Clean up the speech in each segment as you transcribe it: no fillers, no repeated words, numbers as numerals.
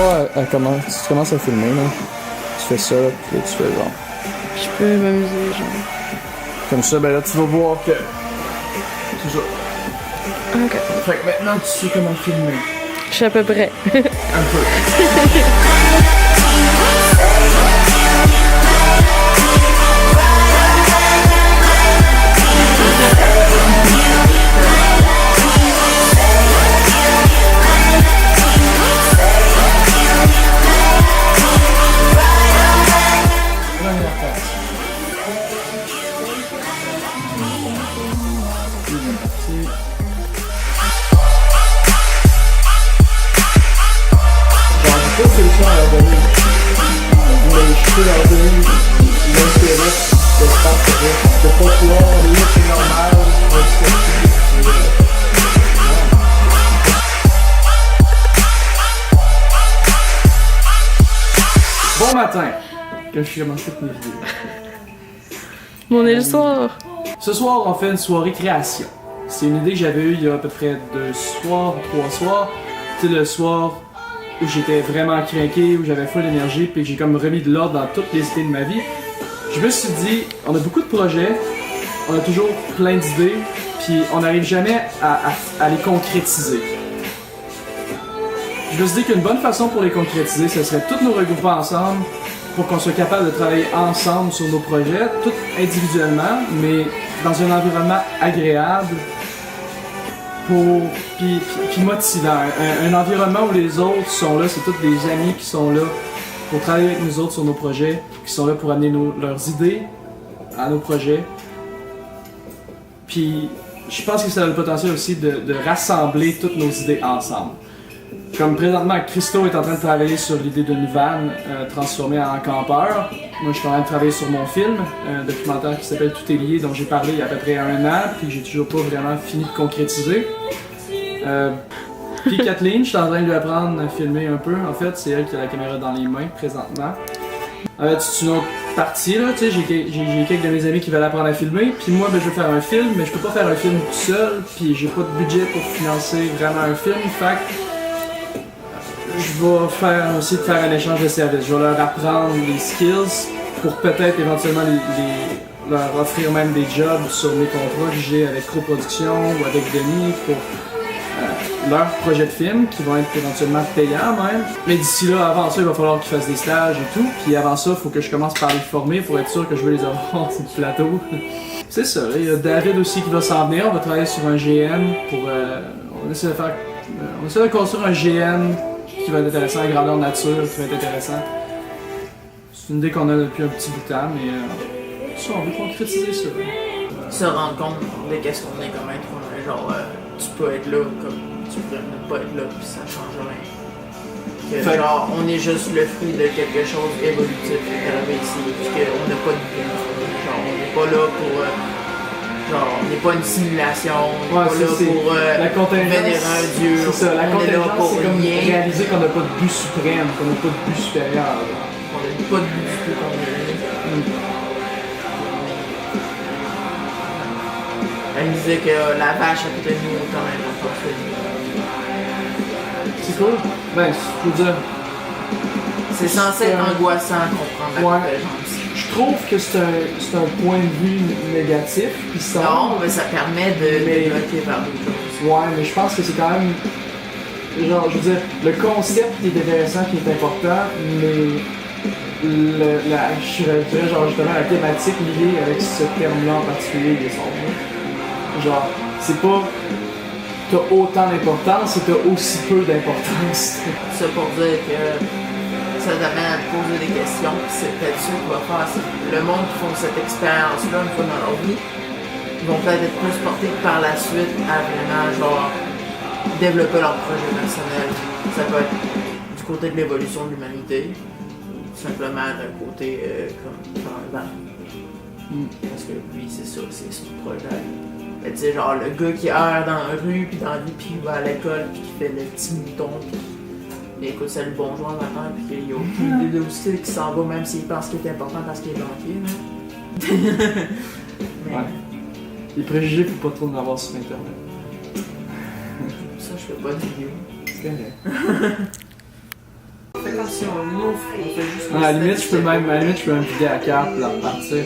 pas, tu commences à filmer, là. Tu fais ça, puis là, tu fais genre. Je peux m'amuser, genre. Comme ça, ben là, tu vas voir que. Toujours. Ok. Fait que maintenant, tu sais comment filmer. Je suis à peu près. Un peu. Solution à leur donner, mais je peux leur donner l'intérêt de se partager, de pas pouvoir lire c'est normal, Bon matin, quand je commencé toutes mes vidéos. On est le soir. Ce soir, on fait une soirée création. C'est une idée que j'avais eue il y a à peu près 2 soirs, 3 soirs. C'était le soir où j'étais vraiment craqué, où j'avais full d'énergie, puis j'ai comme remis de l'ordre dans toutes les idées de ma vie. Je me suis dit, on a beaucoup de projets, on a toujours plein d'idées, puis on n'arrive jamais à les concrétiser. Je me suis dit qu'une bonne façon pour les concrétiser, ce serait tous nous regrouper ensemble pour qu'on soit capable de travailler ensemble sur nos projets, tous individuellement, mais dans un environnement agréable, puis motivant. Un environnement où les autres sont là, c'est tous des amis qui sont là pour travailler avec nous autres sur nos projets, qui sont là pour amener leurs idées à nos projets. Puis je pense que ça a le potentiel aussi de rassembler toutes nos idées ensemble. Comme présentement, Christo est en train de travailler sur l'idée d'une van transformée en campeur. Moi, je suis en train de travailler sur mon film, un documentaire qui s'appelle Tout est lié, dont j'ai parlé il y a à peu près 1 an, puis que j'ai toujours pas vraiment fini de concrétiser. Puis Kathleen, je suis en train de lui apprendre à filmer un peu. En fait, c'est elle qui a la caméra dans les mains présentement. C'est une autre partie, là, tu sais, j'ai quelques de mes amis qui veulent apprendre à filmer, puis moi, ben, je veux faire un film, mais je peux pas faire un film tout seul, puis j'ai pas de budget pour financer vraiment un film, fait que je vais aussi faire un échange de services. Je vais leur apprendre les skills pour peut-être éventuellement leur offrir même des jobs sur mes contrats que j'ai avec Coproduction ou avec Denis pour leur projet de film qui vont être éventuellement payants même. Mais d'ici là, avant ça, il va falloir qu'ils fassent des stages et tout. Puis avant ça, il faut que je commence par les former pour être sûr que je vais les avoir sur le plateau. C'est ça, là. Il y a David aussi qui va s'en venir. On va travailler sur un GN pour... on essaie de construire un GN qui va être intéressant, à grandeur nature, qui va être intéressant. C'est une idée qu'on a depuis un petit bout de temps, mais ça, on veut concrétiser ça. Se rendre compte de qu'est-ce qu'on est comme être humain, genre tu peux être là comme tu pourrais ne pas être là, puis ça change rien. Que, genre, on est juste le fruit de quelque chose évolutif qui est arrivé ici, puisqu'on n'a pas de but. Genre, on n'est pas là pour... genre, on n'est pas une simulation, on n'est pas là pour vénérer un dieu. C'est ça, la on est là contingence, pour c'est comme rien. réaliser qu'on n'a pas de but suprême, qu'on n'a pas de but supérieur. On n'a pas de but du tout qu'on est. Elle disait que la vache à côté de nous est quand même importante que nous. C'est cool. Ben, je veux dire... C'est censé être angoissant comprendre la contingence. Je trouve que c'est un point de vue négatif. Non, mais ça permet de débloquer vers d'autres choses. Ouais, mais je pense que c'est quand même... Genre, je veux dire, le concept qui est intéressant, qui est important, mais... je dirais genre justement la thématique liée avec ce terme-là en particulier, les sons. Genre, c'est pas t'as autant d'importance et t'as aussi peu d'importance. Ça pour dire que ça t'amène à te poser des questions, puis c'est peut-être ça qu'on va faire. Le monde qui font cette expérience-là une fois dans leur vie, ils vont peut-être être plus portés par la suite à vraiment genre développer leur projet personnel. Ça peut être du côté de l'évolution de l'humanité, ou simplement d'un côté comme faire un banc. Parce que lui, c'est ça, c'est son projet. Tu sais, genre le gars qui erre dans la rue, puis dans la vie, puis il va à l'école, puis qui fait le petit mouton, puis il écoute salut bonjour matin, puis qu'il y a aucune idée de style qui s'en va, même s'il pense qu'il est important parce qu'il est banquier. Mais... Ouais. Les préjugés, faut pas trop en avoir sur Internet. Ça, je fais pas de vidéo. C'est correct. si on ouvre, on fait juste. À la limite, je peux même vider la carte et la repartir.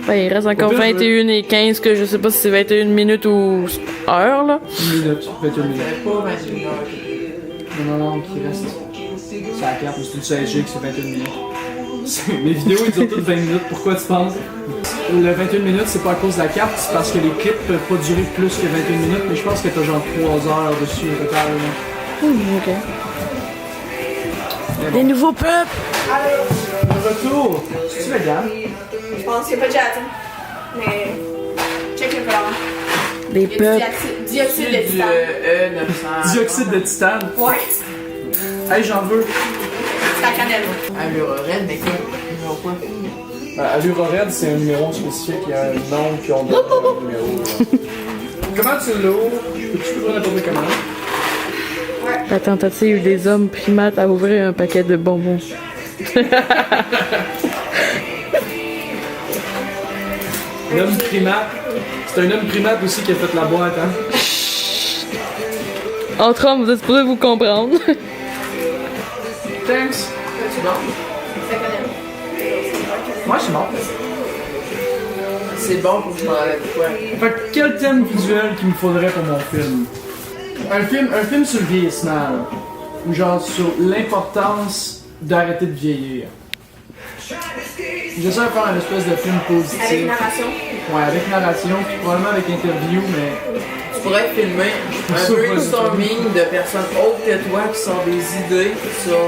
Ben, il reste encore Au pire, 21h15, que je sais pas si c'est 21 minutes ou heure, là. Une minute, 21 On minutes. fait pas 21 heures. Non, qui reste. C'est la carte, mais c'est une CSG que c'est 21 minutes. Mes vidéos, ils durent toutes 20 minutes, pourquoi tu penses? Le 21 minutes, c'est pas à cause de la carte, c'est parce que les clips peuvent pas durer plus que 21 minutes, mais je pense que t'as genre 3 heures dessus au total. Là. Ok. Des nouveaux peuples! De retour! C'est-tu légal? Je pense qu'il n'y a pas de chat. Mais. Check le plan. Des Il y a peuples. du dioxyde de Du titane. E900. Dioxyde de titane. Ouais. Hey, j'en veux. C'est la cannelle. Allure red, mais quoi? Numéro quoi? Allure Red, c'est un numéro spécifique, il y a un nom qui on donne un numéro. Comment tu l'ouvres? Peux-tu l'ouvrir n'importe comment? La tentative des hommes primates à ouvrir un paquet de bonbons. L'homme primate. C'est un homme primate aussi qui a fait la boîte, hein? Entre hommes, vous êtes supposés vous comprendre. Thanks! C'est bon? C'est la cannelle. Moi, je suis mort. C'est bon pour que je m'en enlève quoi? Fait que quel thème visuel qu'il me faudrait pour mon film? Un film sur le vieillissement, là. Ou genre sur l'importance d'arrêter de vieillir. J'essaie de faire un espèce de film positif. Avec narration. Ouais, avec narration, puis probablement avec interview, mais... Tu pourrais filmer un brainstorming de personnes autres que toi qui sont des idées sur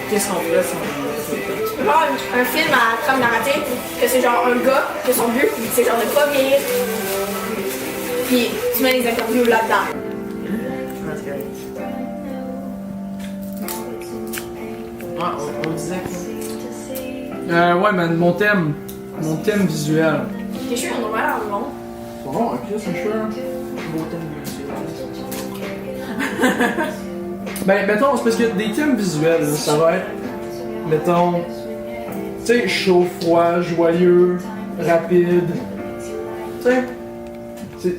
qu'est-ce qu'on ferait sans. Tu peux voir un film à trame narrative, que c'est genre un gars, que son but, c'est genre de pas vieillir. Puis tu mets les interviews là-dedans. Ouais, on disait quoi? Ouais, man, mon thème visuel. Tes cheveux, on a l'air long. C'est bon, ok, c'est chouette. Beau thème visuel. Ben, mettons, c'est parce que des thèmes visuels, là, ça va être, mettons, tu sais, chaud, froid, joyeux, rapide. Tu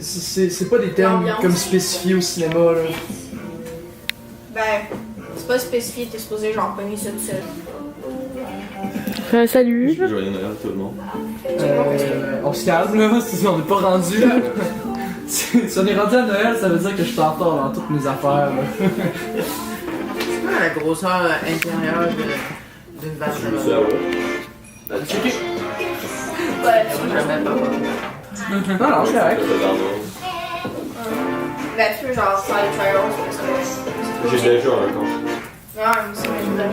sais, c'est pas des thèmes L'ambiance. comme spécifiés au cinéma, là. Ben, c'est pas spécifié, t'es supposé genre pogner ça tout seul. Fais un salut. Joyeux Noël à tout le monde. On se calme, là, on n'est pas rendu, là. Si on est rendu à Noël, ça veut dire que je suis en retard dans toutes mes affaires, là. C'est quoi la grosseur intérieure d'une vache Je de veux ça, Noël? ouais. Allez, checker. Ouais, Moi, j'aime même pas. Non, non, je suis correct. ben tu peux genre faire les trials parce que. J'ai déjà un compte. Ouais, mais ça, je veux genre.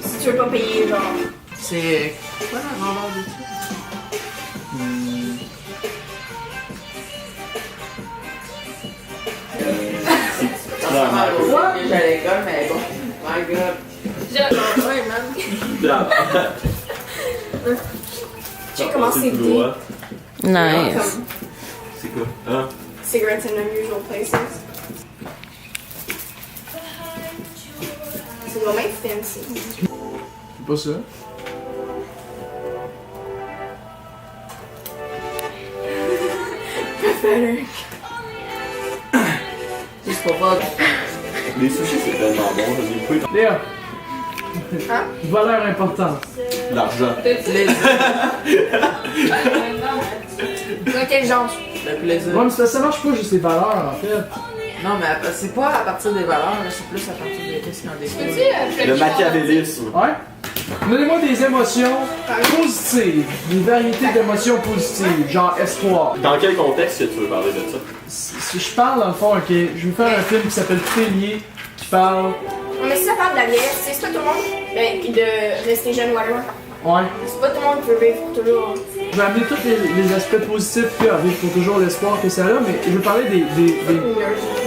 Si tu veux pas payer, genre. C'est quoi la grandeur de ça? Clairement. J'étais à l'école, mais bon. My god. Ouais, man. Tu sais comment c'est dit. Nice. Comme C'est quoi? Hein? cigarettes in unusual places. C'est vraiment fancy. C'est pas ça. Juste pour voir. Les sushis, c'est tellement bon. Je n'ai pas Léa. Hein? Valeur importante. l'argent. Plaisir. L'intelligence. Le plaisir. Ouais, mais ça marche pas juste les valeurs, en fait. Non, mais c'est pas à partir des valeurs, là, c'est plus à partir de qu'est-ce qu'il y en découle. Le machiavélisme. Ouais. Donnez-moi des émotions positives. Une variété d'émotions positives, genre espoir. Dans quel contexte que tu veux parler de ça? Si je parle, dans le fond, ok, je vais faire un film qui s'appelle Trélier, qui parle... Non, mais si ça parle de la vieillesse, c'est pas tout le monde. Ben, puis de rester jeune, whatever. Ouais. C'est pas tout le monde qui peut vivre pour toujours. Je vais amener tous les aspects positifs qu'il y a avec pour toujours l'espoir que ça a, mais je vais parler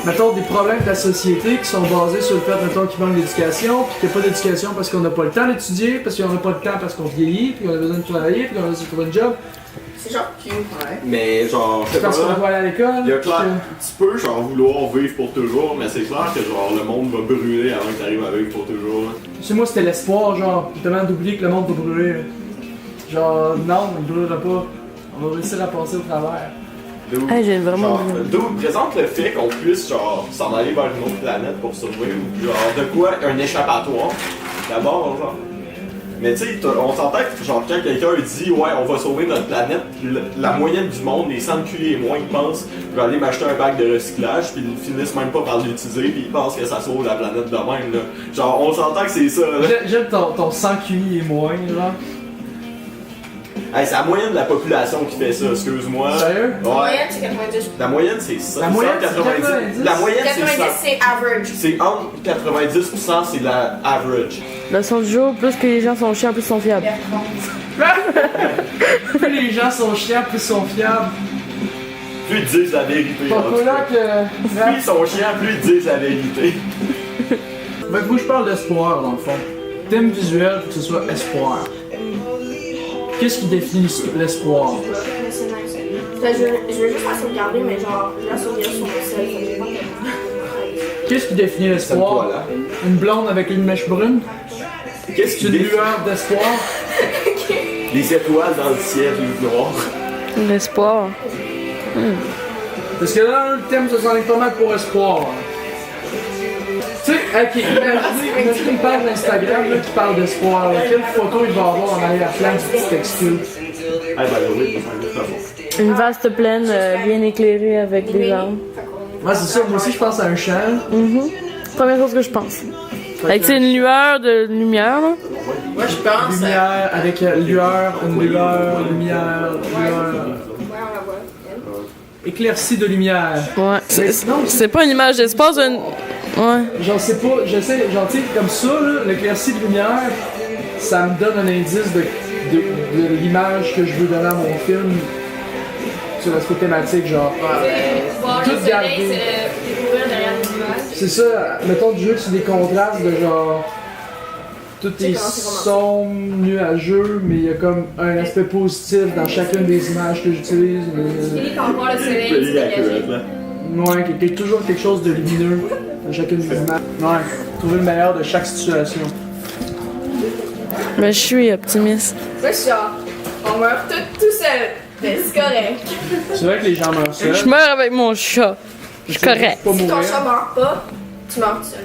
mettons, des problèmes de la société qui sont basés sur le fait, mettons, qu'il manque d'éducation, puis qu'il n'y a pas d'éducation parce qu'on n'a pas le temps d'étudier, parce qu'on n'a pas le temps parce qu'on vieillit, puis qu'on a besoin de travailler, puis qu'on a besoin de trouver un job, C'est genre cute. Ouais. Mais genre, je sais parce qu'on pas. doit aller à l'école. Il y a puis clair, que- tu peux genre vouloir vivre pour toujours, mais c'est clair que genre le monde va brûler avant que tu arrives à vivre pour toujours. Là. Chez moi, c'était l'espoir, genre, justement, d'oublier que le monde va brûler. Genre, non, il brûlera pas. On va réussir à passer au travers. D'où, J'ai vraiment genre, d'où présente le fait qu'on puisse genre s'en aller vers une autre planète pour survivre, ou genre de quoi un échappatoire, d'abord genre. Mais tu sais, on s'entend que genre quand quelqu'un dit ouais on va sauver notre planète, la moyenne du monde, les 100 culés et moins, ils pensent je vais aller m'acheter un bac de recyclage, puis ils finissent même pas par l'utiliser, puis ils pensent que ça sauve la planète de même là. Genre on s'entend que c'est ça là. J'aime ton 100 QI et moins, genre. Hey, c'est la moyenne de la population qui fait ça, excuse-moi. Sérieux? La Ouais. moyenne, c'est 90. La moyenne c'est ça. La moyenne, c'est 90. 90. La moyenne c'est 90, ça. c'est average. C'est entre 90%, c'est la average. Leçon du jour, plus que les gens sont chiants, plus ils sont fiables. Plus les gens sont chiants, plus ils sont fiables. Plus ils disent la vérité. Ton en tout cas. coloc, Plus ils sont chiants, plus ils disent la vérité. ben, moi je parle d'espoir dans le fond. Thème visuel, faut que ce soit espoir. Qu'est-ce qui définit l'espoir? Mais c'est nice. Je veux juste la sauvegarder, mais genre, la sauvegarder sur mon sel. J'ai pas de- Qu'est-ce qui définit l'espoir? là. Une blonde avec une mèche brune? Qu'est-ce C'est qui une définit lueur d'espoir? les étoiles dans le ciel noir? L'espoir. Parce que là, le thème, ça s'en est pas mal pour espoir. Tu sais, ok, imaginez une page d'Instagram là, qui parle d'espoir. Quelle photo il va avoir en arrière-plan du petit textile? Eh ben oui, c'est un Une vaste plaine bien éclairée avec des arbres. Ouais, c'est ça, moi aussi je pense à un champ. Première chose que je pense. Avec une lueur de lumière, là. Moi, je pense. Lumière avec lueur, une lumière. Ouais, on la voit. Éclaircie de lumière. Ouais. Non, C'est pas une image d'espace, une. Ouais. J'en sais pas, j'essaie, genre, tu sais, comme ça, là, l'éclaircie de lumière, ça me donne un indice de l'image que je veux donner à mon film sur l'aspect thématique, genre. Voir Tout le soleil, garder. c'est découvrir derrière les nuages. C'est ça, mettons du jeu sur des contrastes de genre. Tout est comment c'est sombre, nuageux, mais il y a comme un aspect positif dans chacune des images que j'utilise. Fini quand on voit le soleil, c'est Joli dégagé. accurate, là. Ouais, qu'il y ait toujours quelque chose de lumineux dans chacune des images. Ouais, trouver le meilleur de chaque situation. Mais je suis optimiste. Moi, je suis genre, on meurt tout seul. Mais c'est correct. C'est vrai que les gens meurent seuls. Je meurs avec mon chat. Je suis correct. Pas Si ton mourir. chat meurt pas, tu meurs tout seul.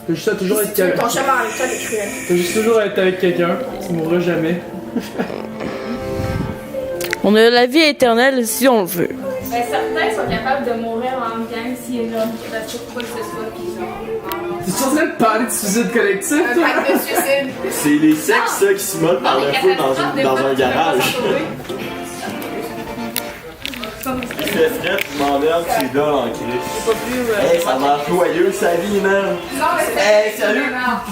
T'as juste à toujours Si être tu veux que quelqu'un. ton chat meurt avec toi, t'es cruel. T'as juste toujours à être avec quelqu'un. Tu mourras jamais. On a la vie éternelle si on le veut. Ben, certains sont capables de mourir en gang s'il y en a qui reste pour quoi que ce soit, puis genre. T'es en train de parler de suicide collectif, Un toi? pack de suicide. C'est les sexes ça, qui s'immolent par le feu dans un garage. Il fait frais, tu m'emmerdes, tu es là en crise. Hey, ça a l'air joyeux sa vie, man. Hey, sérieux,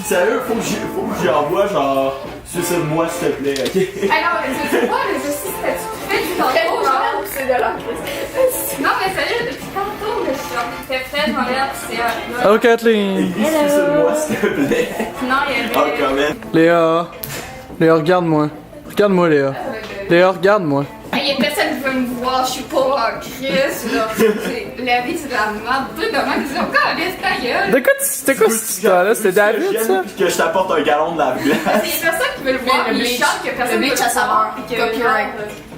sérieux, faut que j'y envoie genre suicide-moi s'il te plaît, ok? Ah non, mais je sais pas, mais je sais que tu fais du tantôt, genre. C'est de la crise. Non, mais sérieux, depuis tantôt, je suis genre, t'es frais, je m'emmerde, c'est là. Allô, Kathleen. Suicide-moi s'il te plaît. Sinon, il y Oh, avait. quand même. Léa. Léa, regarde-moi. Regarde-moi, Léa. Léa, regarde-moi. Il y a personne qui veut me voir, je suis pas en crise, là. La vie, c'est de la merde. Toi, comment ils disent encore, laisse ta gueule. De quoi c'était quoi cette histoire-là? C'était David, ça? Puis que je t'apporte un gallon de la glace. Il y a personne qui veut le voir, Le il bleach. chante que personne Le bleach veut à saveur. puis que- Copyright.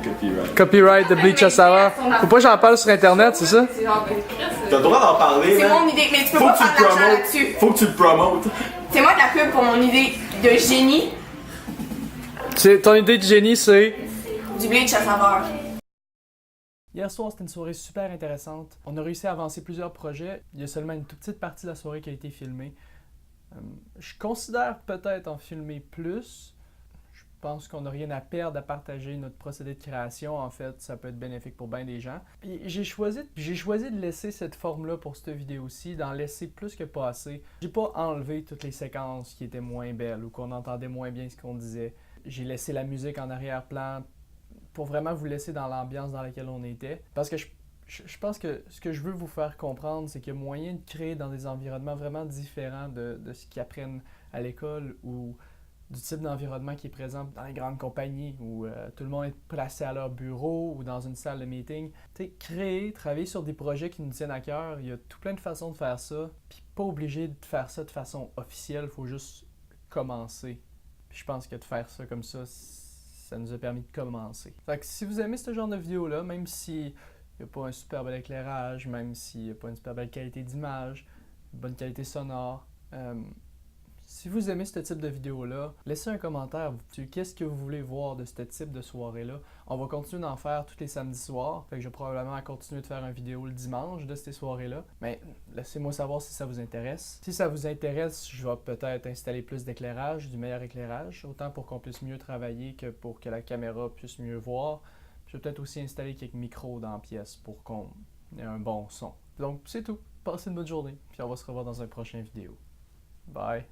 Copyright. Copyright de Bleach à savoir. Faut pas que j'en parle sur internet, c'est ça? C'est genre, ben, Chris, T'as le droit d'en parler, C'est man. mon idée, mais tu peux Faut pas que tu faire le de l'argent promotes. là-dessus. Faut que tu le promotes. C'est moi de la pub pour mon idée de génie Ton idée de génie, c'est... du bleach à saveur. Hier soir, c'était une soirée super intéressante. On a réussi à avancer plusieurs projets. Il y a seulement une toute petite partie de la soirée qui a été filmée. Je considère peut-être en filmer plus. Je pense qu'on n'a rien à perdre à partager notre procédé de création. En fait, ça peut être bénéfique pour bien des gens. Et j'ai choisi de laisser cette forme-là pour cette vidéo-ci, d'en laisser plus que pas assez. J'ai pas enlevé toutes les séquences qui étaient moins belles ou qu'on entendait moins bien ce qu'on disait. J'ai laissé la musique en arrière-plan pour vraiment vous laisser dans l'ambiance dans laquelle on était. Parce que je pense que ce que je veux vous faire comprendre, c'est qu'il y a moyen de créer dans des environnements vraiment différents de ce qu'ils apprennent à l'école ou du type d'environnement qui est présent dans les grandes compagnies où tout le monde est placé à leur bureau ou dans une salle de meeting. Tu sais, créer, travailler sur des projets qui nous tiennent à cœur, il y a tout plein de façons de faire ça. Puis pas obligé de faire ça de façon officielle, il faut juste commencer. Puis je pense que de faire ça comme ça nous a permis de commencer. Fait que si vous aimez ce genre de vidéo-là, même si il n'y a pas un super bel éclairage, même s'il n'y a pas une super belle qualité d'image, une bonne qualité sonore. Si vous aimez ce type de vidéo-là, laissez un commentaire. Qu'est-ce que vous voulez voir de ce type de soirée-là? On va continuer d'en faire tous les samedis soirs. Fait que je vais probablement continuer de faire une vidéo le dimanche de ces soirées-là. Mais laissez-moi savoir si ça vous intéresse. Si ça vous intéresse, je vais peut-être installer plus d'éclairage, du meilleur éclairage, autant pour qu'on puisse mieux travailler que pour que la caméra puisse mieux voir. Je vais peut-être aussi installer quelques micros dans la pièce pour qu'on ait un bon son. Donc c'est tout. Passez une bonne journée, puis on va se revoir dans une prochaine vidéo. Bye!